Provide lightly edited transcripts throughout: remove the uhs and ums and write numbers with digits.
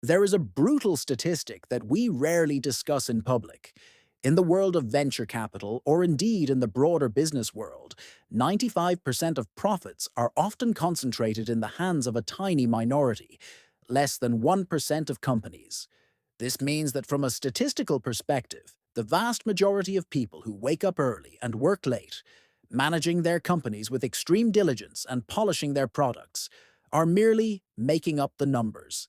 There is a brutal statistic that we rarely discuss in public. In the world of venture capital, or indeed in the broader business world, 95% of profits are often concentrated in the hands of a tiny minority, less than 1% of companies. This means that from a statistical perspective, the vast majority of people who wake up early and work late, managing their companies with extreme diligence and polishing their products, are merely making up the numbers.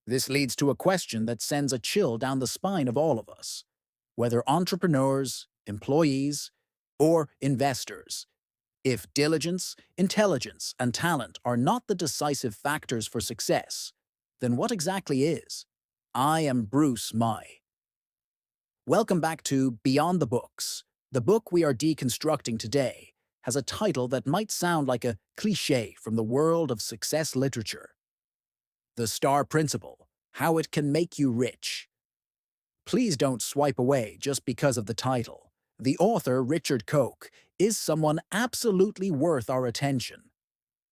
This leads to a question that sends a chill down the spine of all of us. Whether entrepreneurs, employees, or investors, if diligence, intelligence, and talent are not the decisive factors for success, then what exactly is? I am Bruce Mai. Welcome back to Beyond the Books. The book we are deconstructing today has a title that might sound like a cliché from the world of success literature. The Star Principle: How It Can Make You Rich. Please don't swipe away just because of the title. The author, Richard Koch, is someone absolutely worth our attention.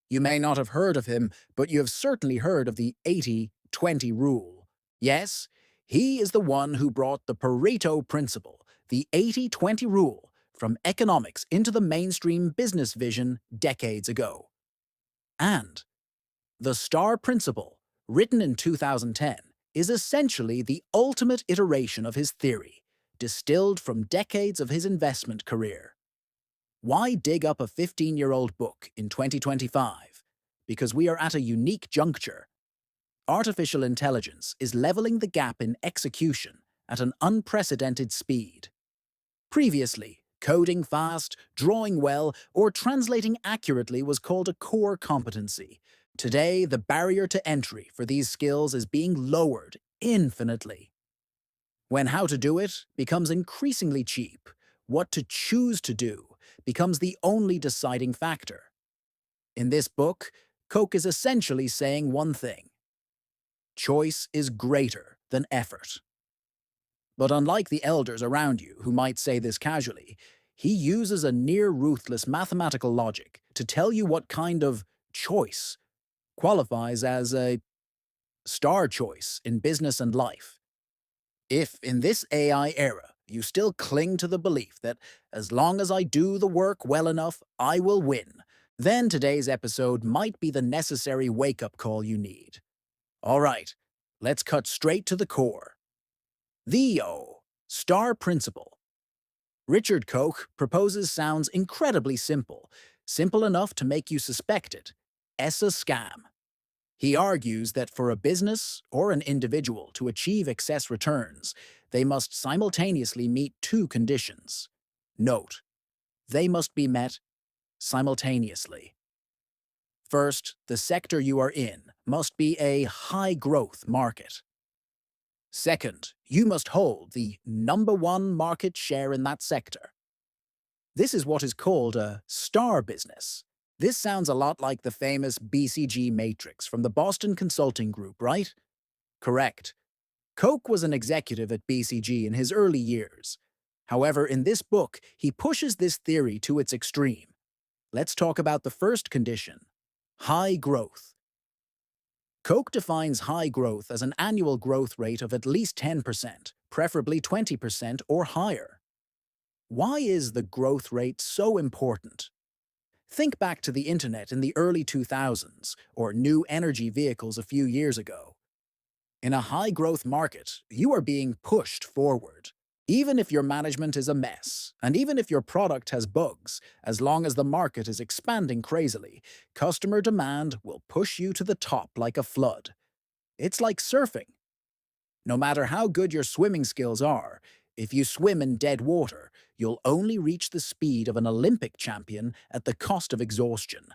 You may not have heard of him, but you have certainly heard of the 80-20 rule. Yes, he is the one who brought the Pareto principle, the 80-20 rule, from economics into the mainstream business vision decades ago. And the Star Principle, written in 2010, is essentially the ultimate iteration of his theory, distilled from decades of his investment career. Why dig up a 15-year-old book in 2025? Because we are at a unique juncture. Artificial intelligence is leveling the gap in execution at an unprecedented speed. Previously, coding fast, drawing well, or translating accurately was called a core competency. Today, the barrier to entry for these skills is being lowered infinitely. When how to do it becomes increasingly cheap, what to choose to do becomes the only deciding factor. In this book, Koch is essentially saying one thing: choice is greater than effort. But unlike the elders around you who might say this casually, he uses a near-ruthless mathematical logic to tell you what kind of choice qualifies as a star choice in business and life. If, in this AI era, you still cling to the belief that as long as I do the work well enough, I will win, then today's episode might be the necessary wake-up call you need. All right, let's cut straight to the core. The Star Principle. Richard Koch proposes sounds incredibly simple, simple enough to make you suspect it. It's a scam. He argues that for a business or an individual to achieve excess returns, they must simultaneously meet two conditions. Note, they must be met simultaneously. First, the sector you are in must be a high-growth market. Second, you must hold the #1 market share in that sector. This is what is called a star business. This sounds a lot like the famous BCG matrix from the Boston Consulting Group, right? Correct. Koch was an executive at BCG in his early years. However, in this book, he pushes this theory to its extreme. Let's talk about the first condition: high growth. Koch defines high growth as an annual growth rate of at least 10%, preferably 20% or higher. Why is the growth rate so important? Think back to the internet in the early 2000s, or new energy vehicles a few years ago. In a high-growth market, you are being pushed forward. Even if your management is a mess, and even if your product has bugs, as long as the market is expanding crazily, customer demand will push you to the top like a flood. It's like surfing. No matter how good your swimming skills are, if you swim in dead water, you'll only reach the speed of an Olympic champion at the cost of exhaustion.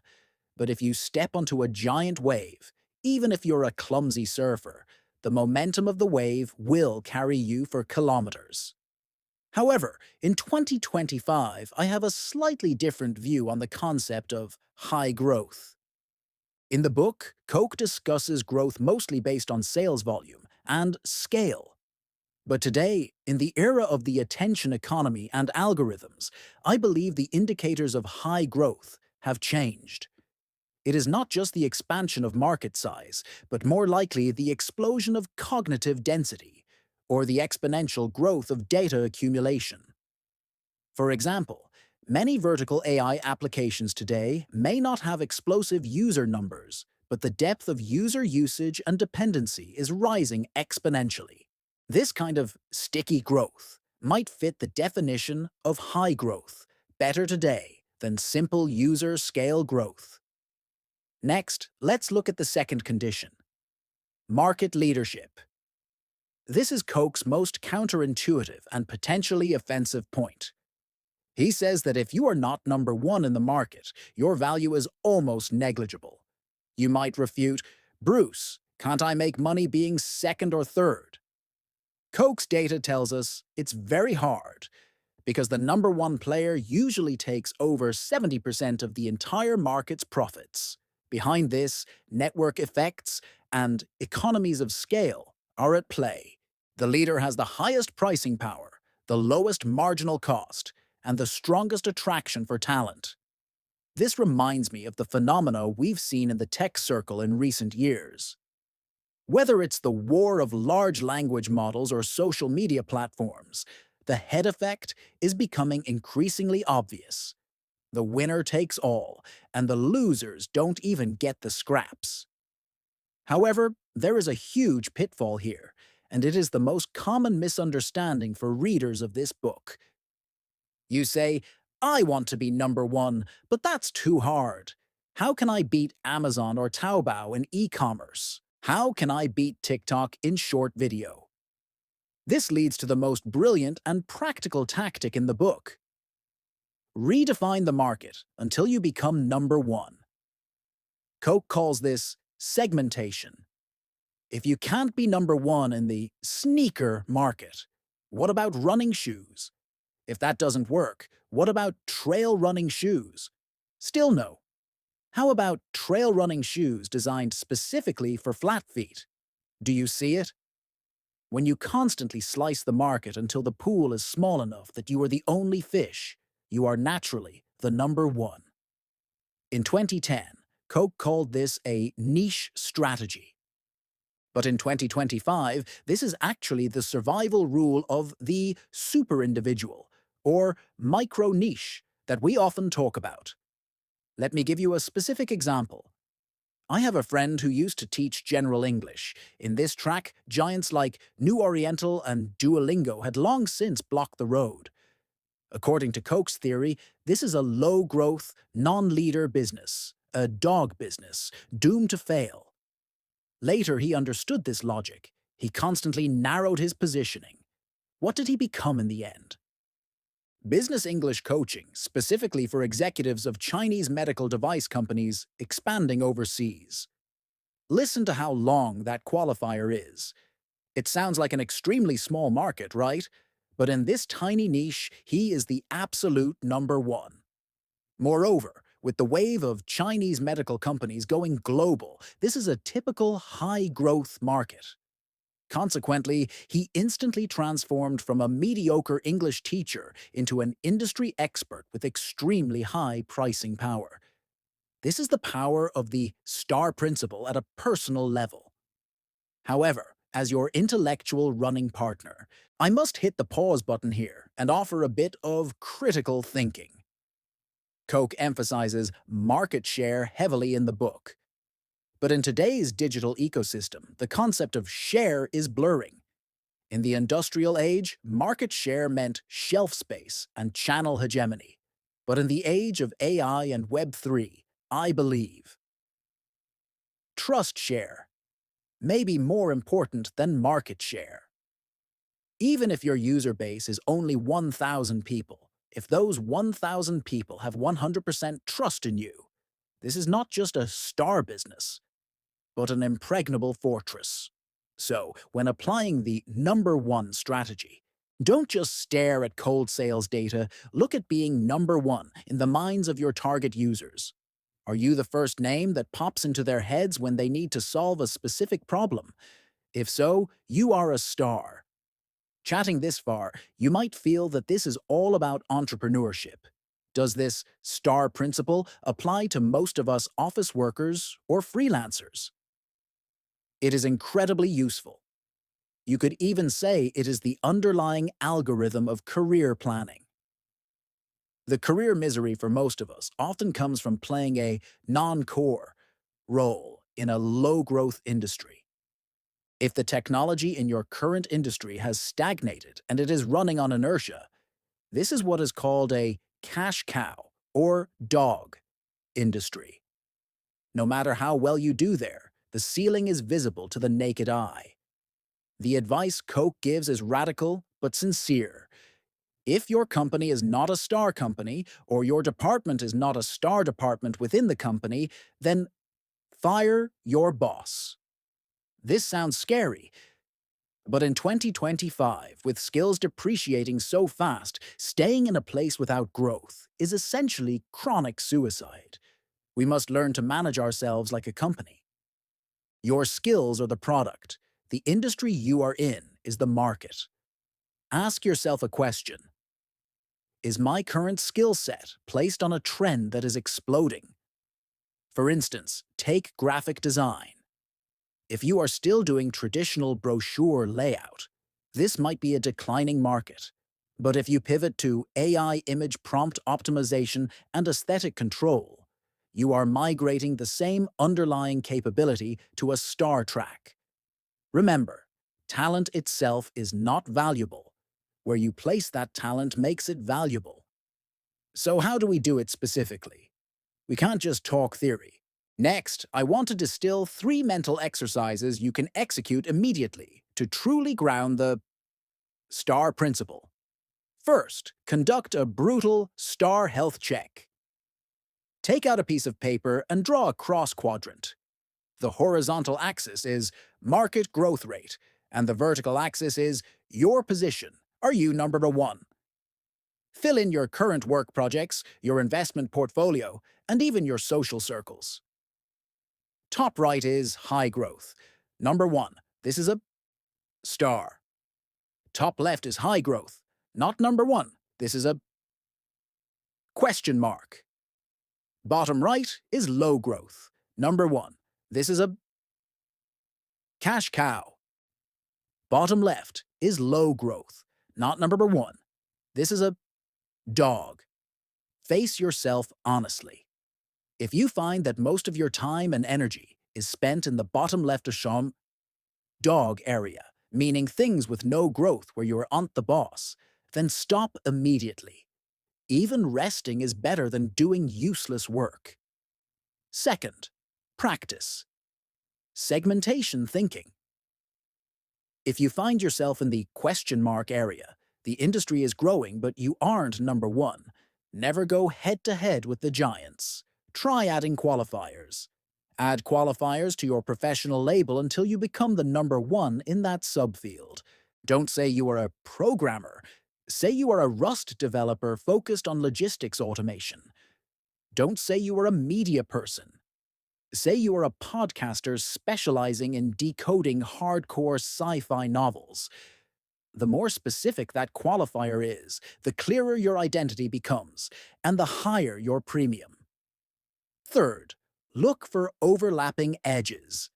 But if you step onto a giant wave, even if you're a clumsy surfer, the momentum of the wave will carry you for kilometers. However, in 2025, I have a slightly different view on the concept of high growth. In the book, Koch discusses growth mostly based on sales volume and scale. But today, in the era of the attention economy and algorithms, I believe the indicators of high growth have changed. It is not just the expansion of market size, but more likely the explosion of cognitive density, or the exponential growth of data accumulation. For example, many vertical AI applications today may not have explosive user numbers, but the depth of user usage and dependency is rising exponentially. This kind of sticky growth might fit the definition of high growth better today than simple user scale growth. Next, let's look at the second condition: market leadership. This is Koch's most counterintuitive and potentially offensive point. He says that if you are not number one in the market, your value is almost negligible. You might refute, "Bruce, can't I make money being second or third?" Koch's data tells us it's very hard, because the number one player usually takes over 70% of the entire market's profits. Behind this, network effects and economies of scale are at play. The leader has the highest pricing power, the lowest marginal cost, and the strongest attraction for talent. This reminds me of the phenomena we've seen in the tech circle in recent years. Whether it's the war of large language models or social media platforms, the head effect is becoming increasingly obvious. The winner takes all, and the losers don't even get the scraps. However, there is a huge pitfall here, and it is the most common misunderstanding for readers of this book. You say, "I want to be number one, but that's too hard. How can I beat Amazon or Taobao in e-commerce? How can I beat TikTok in short video?" This leads to the most brilliant and practical tactic in the book. Redefine the market until you become number one. Koch calls this segmentation. If you can't be number one in the sneaker market, what about running shoes? If that doesn't work, what about trail running shoes? Still no. How about trail running shoes designed specifically for flat feet? Do you see it? When you constantly slice the market until the pool is small enough that you are the only fish, you are naturally the number one. In 2010, Koch called this a niche strategy. But in 2025, this is actually the survival rule of the super individual, or micro niche, that we often talk about. Let me give you a specific example. I have a friend who used to teach general English. In this track, giants like New Oriental and Duolingo had long since blocked the road. According to Koch's theory, this is a low-growth, non-leader business, a dog business, doomed to fail. Later, he understood this logic. He constantly narrowed his positioning. What did he become in the end? Business English coaching, specifically for executives of Chinese medical device companies expanding overseas. Listen to how long that qualifier is. It sounds like an extremely small market, right? But in this tiny niche, he is the absolute number one. Moreover, with the wave of Chinese medical companies going global, this is a typical high-growth market. Consequently, he instantly transformed from a mediocre English teacher into an industry expert with extremely high pricing power. This is the power of the star principle at a personal level. However, as your intellectual running partner, I must hit the pause button here and offer a bit of critical thinking. Koch emphasizes market share heavily in the book. But in today's digital ecosystem, the concept of share is blurring. In the industrial age, market share meant shelf space and channel hegemony. But in the age of AI and Web3, I believe trust share may be more important than market share. Even if your user base is only 1,000 people, if those 1,000 people have 100% trust in you, this is not just a star business, but an impregnable fortress. So, when applying the number one strategy, don't just stare at cold sales data, look at being number one in the minds of your target users. Are you the first name that pops into their heads when they need to solve a specific problem? If so, you are a star. Chatting this far, you might feel that this is all about entrepreneurship. Does this star principle apply to most of us office workers or freelancers? It is incredibly useful. You could even say it is the underlying algorithm of career planning. The career misery for most of us often comes from playing a non-core role in a low-growth industry. If the technology in your current industry has stagnated and it is running on inertia, this is what is called a cash cow or dog industry. No matter how well you do there, the ceiling is visible to the naked eye. The advice Koch gives is radical but sincere. If your company is not a star company, or your department is not a star department within the company, then fire your boss. This sounds scary, but in 2025, with skills depreciating so fast, staying in a place without growth is essentially chronic suicide. We must learn to manage ourselves like a company. Your skills are the product. The industry you are in is the market. Ask yourself a question. Is my current skill set placed on a trend that is exploding? For instance, take graphic design. If you are still doing traditional brochure layout, this might be a declining market. But if you pivot to AI image prompt optimization and aesthetic control, you are migrating the same underlying capability to a star track. Remember, talent itself is not valuable. Where you place that talent makes it valuable. So how do we do it specifically? We can't just talk theory. Next, I want to distill 3 mental exercises you can execute immediately to truly ground the STAR principle. First, conduct a brutal STAR health check. Take out a piece of paper and draw a cross quadrant. The horizontal axis is market growth rate, and the vertical axis is your position. Are you number 1? Fill in your current work projects, your investment portfolio, and even your social circles. Top right is high growth. Number 1. This is a star. Top left is high growth. Not number 1. This is a question mark. Bottom right is low growth. Number 1. This is a cash cow. Bottom left is low growth. Not number 1. This is a dog. Face yourself honestly. If you find that most of your time and energy is spent in the bottom left echelon dog area, meaning things with no growth where you are on the boss, then stop immediately. Even resting is better than doing useless work. Second, practice. Segmentation thinking. If you find yourself in the question mark area, the industry is growing but you aren't number 1, never go head-to-head with the giants. Try adding qualifiers. Add qualifiers to your professional label until you become the number 1 in that subfield. Don't say you are a programmer. Say you are a Rust developer focused on logistics automation. Don't say you are a media person. Say you are a podcaster specializing in decoding hardcore sci-fi novels. The more specific that qualifier is, the clearer your identity becomes, and the higher your premium. Third, look for overlapping edges.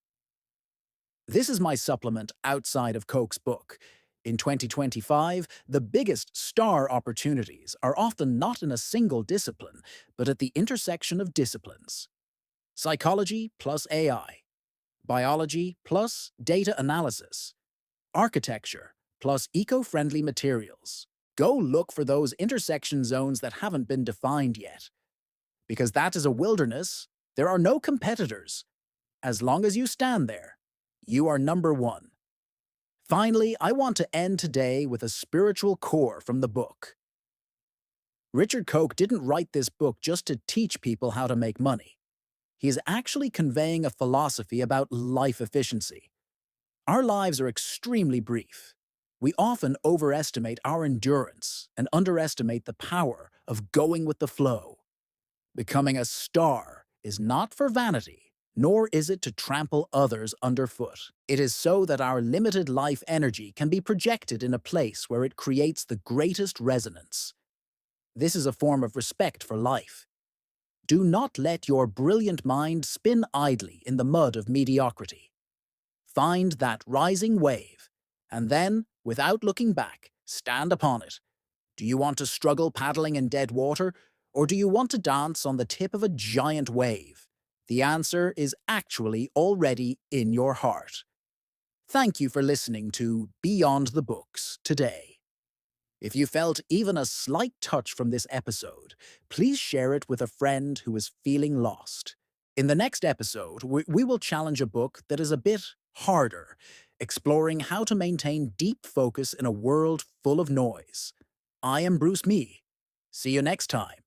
This is my supplement outside of Koch's book. In 2025, the biggest star opportunities are often not in a single discipline, but at the intersection of disciplines. Psychology plus AI, biology plus data analysis, architecture plus eco-friendly materials. Go look for those intersection zones that haven't been defined yet. Because that is a wilderness, there are no competitors. As long as you stand there, you are number 1. Finally, I want to end today with a spiritual core from the book. Richard Koch didn't write this book just to teach people how to make money. He is actually conveying a philosophy about life efficiency. Our lives are extremely brief. We often overestimate our endurance and underestimate the power of going with the flow. Becoming a star is not for vanity, nor is it to trample others underfoot. It is so that our limited life energy can be projected in a place where it creates the greatest resonance. This is a form of respect for life. Do not let your brilliant mind spin idly in the mud of mediocrity. Find that rising wave, and then, without looking back, stand upon it. Do you want to struggle paddling in dead water, or do you want to dance on the tip of a giant wave? The answer is actually already in your heart. Thank you for listening to Beyond the Books today. If you felt even a slight touch from this episode, please share it with a friend who is feeling lost. In the next episode, we will challenge a book that is a bit harder, exploring how to maintain deep focus in a world full of noise. I am Bruce Mee. See you next time.